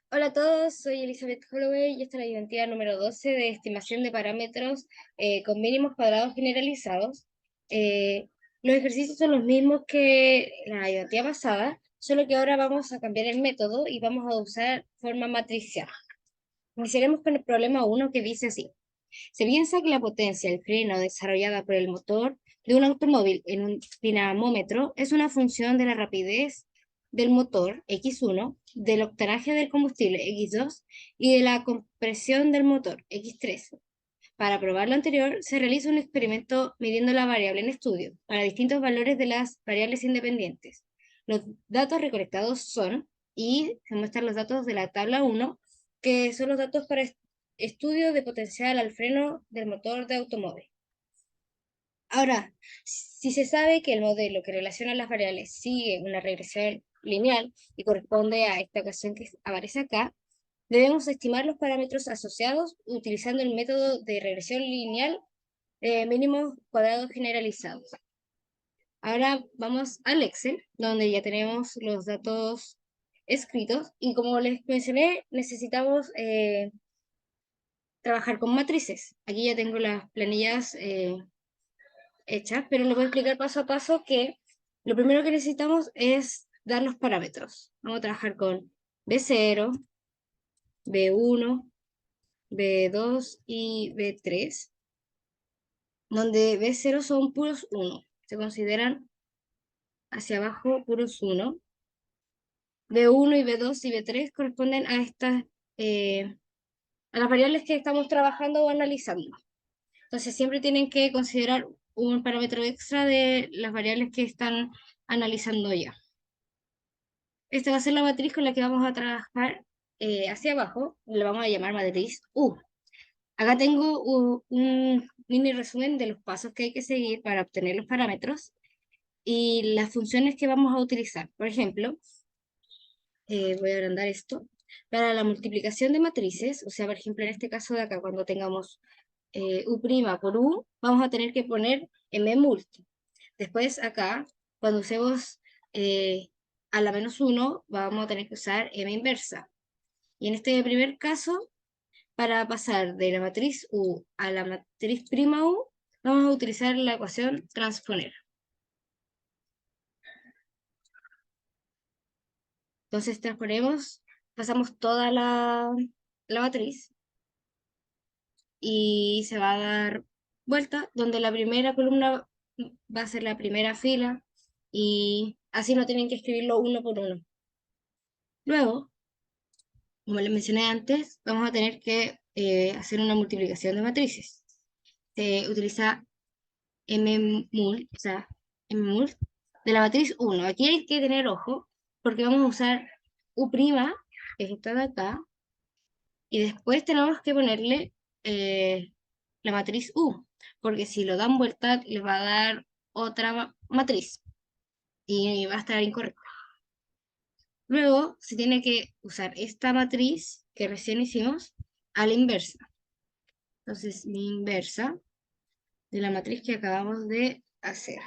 Hola a todos, soy Elizabeth Holloway y esta es la identidad número 12 de estimación de parámetros con mínimos cuadrados generalizados. Eh, los ejercicios son los mismos que la identidad pasada, solo que ahora vamos a cambiar el método y vamos a usar forma matricial. Iniciaremos con el problema 1 que dice así. Se piensa que la potencia del freno desarrollada por el motor de un automóvil en un dinamómetro es una función de la rapidez del motor X1, del octanaje del combustible X2 y de la compresión del motor X3. Para probar lo anterior, se realiza un experimento midiendo la variable en estudio para distintos valores de las variables independientes. Los datos recolectados son, y se muestran los datos de la tabla 1, que son los datos para estudio de potencial al freno del motor de automóvil. Ahora, si se sabe que el modelo que relaciona las variables sigue una regresión lineal y corresponde a esta ecuación que aparece acá, debemos estimar los parámetros asociados utilizando el método de regresión lineal mínimos cuadrados generalizados. Ahora vamos al Excel, donde ya tenemos los datos escritos y como les mencioné, necesitamos trabajar con matrices. Aquí ya tengo las planillas hechas, pero les voy a explicar paso a paso que lo primero que necesitamos es dar los parámetros. Vamos a trabajar con B0, B1, B2 y B3, donde B0 son puros 1, se consideran hacia abajo puros 1. B1 y B2 y B3 corresponden a estas, a las variables que estamos trabajando o analizando. Entonces siempre tienen que considerar un parámetro extra de las variables que están analizando ya. Esta va a ser la matriz con la que vamos a trabajar hacia abajo, la vamos a llamar matriz U. Acá tengo un mini resumen de los pasos que hay que seguir para obtener los parámetros y las funciones que vamos a utilizar. Por ejemplo, voy a agrandar esto. Para la multiplicación de matrices, o sea, por ejemplo, en este caso de acá, cuando tengamos U' por U, vamos a tener que poner mmult. Después acá, cuando usemos a la menos 1, vamos a tener que usar m inversa. Y en este primer caso, para pasar de la matriz U a la matriz prima U, vamos a utilizar la ecuación transponer. Entonces transponemos, pasamos toda la matriz y se va a dar vuelta, donde la primera columna va a ser la primera fila y así no tienen que escribirlo uno por uno. Luego, como les mencioné antes, vamos a tener que hacer una multiplicación de matrices. Se utiliza mmul, o sea, mmul de la matriz 1. Aquí hay que tener ojo porque vamos a usar U', que es esta de acá, y después tenemos que ponerle la matriz U, porque si lo dan vuelta les va a dar otra matriz y va a estar incorrecto. Luego se tiene que usar esta matriz que recién hicimos a la inversa. Entonces, mi inversa de la matriz que acabamos de hacer.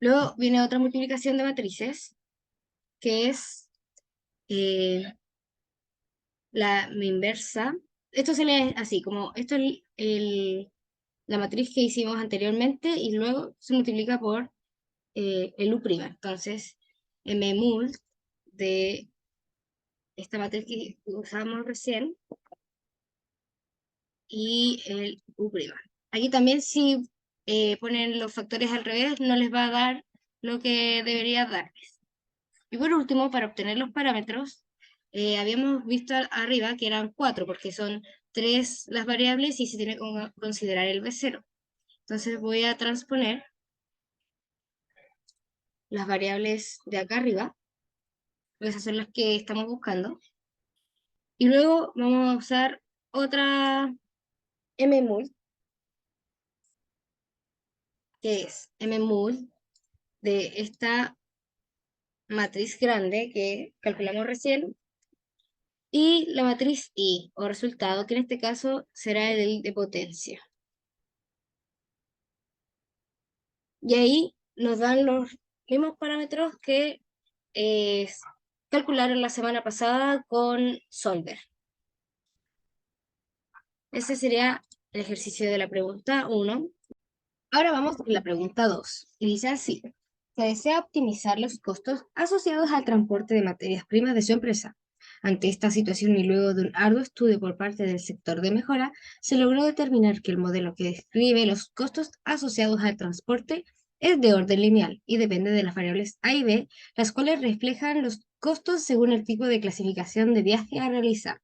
Luego viene otra multiplicación de matrices, que es mi inversa. Esto se lee así, como esto es la matriz que hicimos anteriormente y luego se multiplica por el U'. Entonces, mmul de esta matriz que usamos recién y el U'. Aquí también si ponen los factores al revés, no les va a dar lo que debería darles. Y por último, para obtener los parámetros, habíamos visto arriba que eran 4, porque son 3 las variables y se tiene que considerar el B0. Entonces voy a transponer las variables de acá arriba, porque esas son las que estamos buscando. Y luego vamos a usar otra mmul, que es mmul de esta matriz grande que calculamos recién, y la matriz I, o resultado, que en este caso será el de potencia. Y ahí nos dan los mismos parámetros que calcularon la semana pasada con Solver. Ese sería el ejercicio de la pregunta 1. Ahora vamos con la pregunta 2. Y dice así: se desea optimizar los costos asociados al transporte de materias primas de su empresa. Ante esta situación y luego de un arduo estudio por parte del sector de mejora, se logró determinar que el modelo que describe los costos asociados al transporte es de orden lineal y depende de las variables A y B, las cuales reflejan los costos según el tipo de clasificación de viaje a realizar.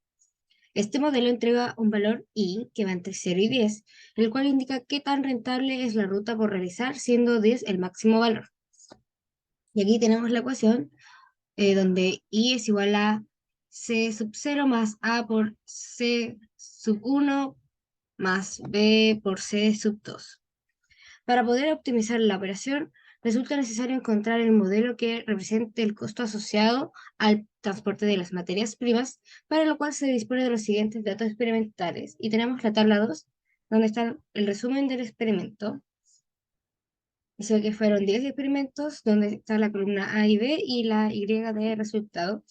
Este modelo entrega un valor I que va entre 0 y 10, el cual indica qué tan rentable es la ruta por realizar, siendo 10 el máximo valor. Y aquí tenemos la ecuación donde I es igual a C sub 0 más A por C sub 1 más B por C sub 2. Para poder optimizar la operación, resulta necesario encontrar el modelo que represente el costo asociado al transporte de las materias primas, para lo cual se dispone de los siguientes datos experimentales. Y tenemos la tabla 2, donde está el resumen del experimento. Dice que fueron 10 experimentos, donde está la columna A y B y la Y de resultado.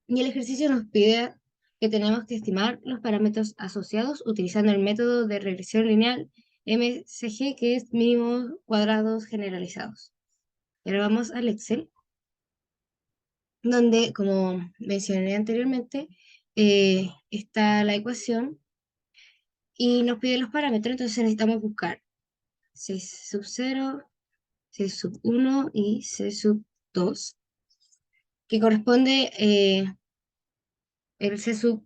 Y el ejercicio nos pide que tenemos que estimar los parámetros asociados utilizando el método de regresión lineal MCG, que es mínimos cuadrados generalizados. Y ahora vamos al Excel, donde, como mencioné anteriormente, está la ecuación y nos pide los parámetros, entonces necesitamos buscar C sub 0, C sub 1 y C sub 2, que corresponde el C sub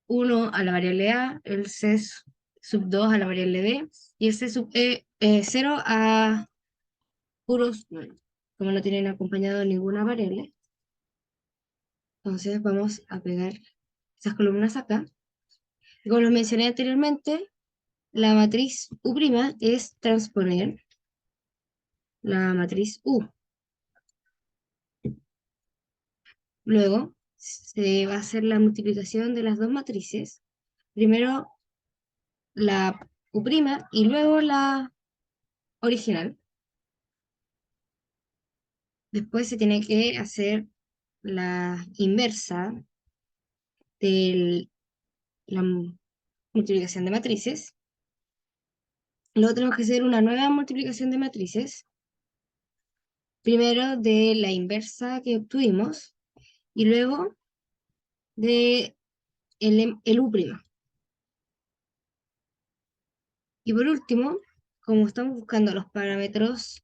1 a la variable A, el C sub 2 a la variable B y el C sub 0 a puros null. Como no tienen acompañado ninguna variable, entonces vamos a pegar esas columnas acá. Y como los mencioné anteriormente, la matriz U' es transponer la matriz U. Luego se va a hacer la multiplicación de las dos matrices. Primero la U' y luego la original. Después se tiene que hacer la inversa de la multiplicación de matrices. Luego tenemos que hacer una nueva multiplicación de matrices. Primero de la inversa que obtuvimos y luego de el U'. Y por último, como estamos buscando los parámetros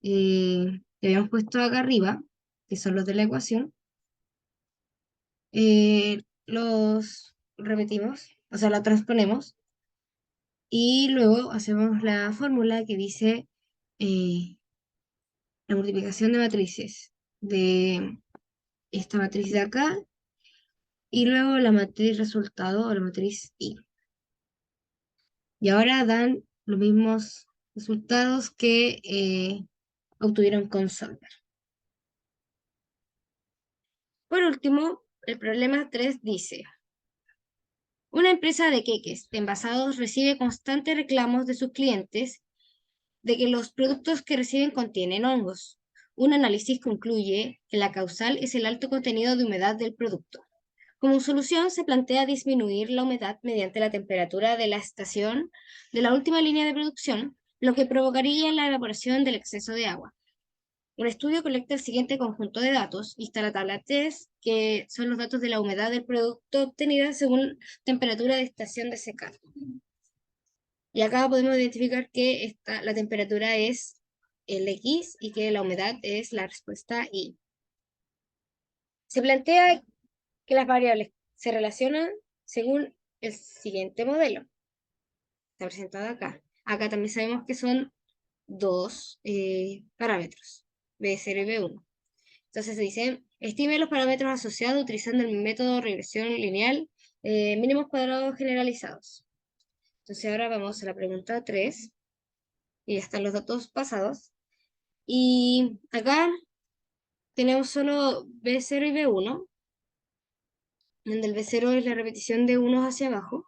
que habíamos puesto acá arriba, que son los de la ecuación, los repetimos, o sea, la transponemos y luego hacemos la fórmula que dice la multiplicación de matrices de esta matriz de acá y luego la matriz resultado o la matriz I. Y ahora dan los mismos resultados que obtuvieron con Solver. Por último, el problema 3 dice: una empresa de queques envasados recibe constantes reclamos de sus clientes de que los productos que reciben contienen hongos. Un análisis concluye que la causal es el alto contenido de humedad del producto. Como solución, se plantea disminuir la humedad mediante la temperatura de la estación de la última línea de producción, lo que provocaría la evaporación del exceso de agua. Un estudio colecta el siguiente conjunto de datos y está la tabla 3, que son los datos de la humedad del producto obtenida según temperatura de estación de secado. Y acá podemos identificar que la temperatura es el X y que la humedad es la respuesta Y. Se plantea que las variables se relacionan según el siguiente modelo. Está presentado acá. Acá también sabemos que son dos parámetros, B0 y B1. Entonces se dice: estime los parámetros asociados utilizando el método de regresión lineal mínimos cuadrados generalizados. Entonces ahora vamos a la pregunta 3 y ya están los datos pasados. Y acá tenemos solo B0 y B1, donde el B0 es la repetición de unos hacia abajo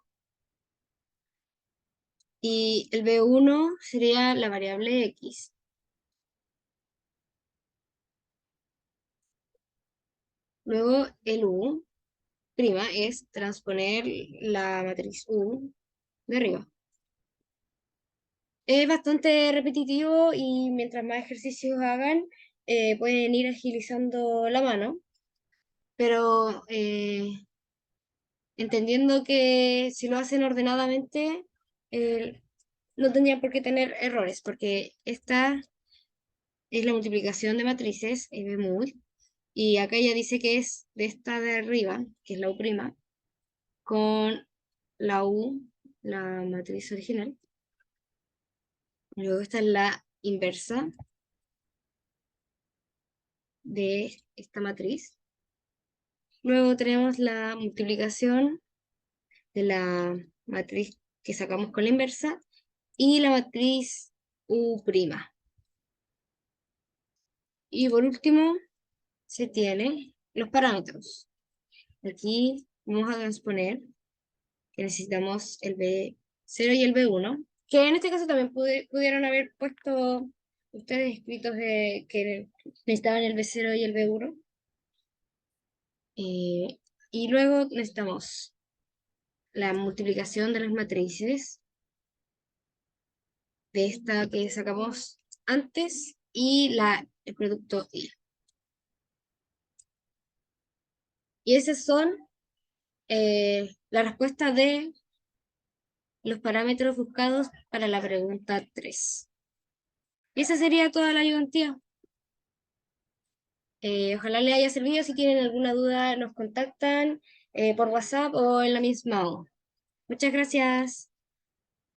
y el B1 sería la variable X. Luego el U' es transponer la matriz U de arriba. Es bastante repetitivo y mientras más ejercicios hagan, pueden ir agilizando la mano, pero entendiendo que si lo hacen ordenadamente, no tendrían por qué tener errores, porque esta es la multiplicación de matrices, bmul, y acá ya dice que es de esta de arriba, que es la U', con la U, la matriz original. Luego está la inversa de esta matriz. Luego tenemos la multiplicación de la matriz que sacamos con la inversa y la matriz U'. Y por último, se tienen los parámetros. Aquí vamos a transponer que necesitamos el B0 y el B1, que en este caso también pudieron haber puesto ustedes escritos de que necesitaban el B0 y el B1. Y luego necesitamos la multiplicación de las matrices de esta que sacamos antes y el producto I. Y esas son la respuesta de los parámetros buscados para la pregunta 3. Y esa sería toda la ayudantía. Ojalá les haya servido. Si tienen alguna duda, nos contactan por WhatsApp o en la misma. Muchas gracias.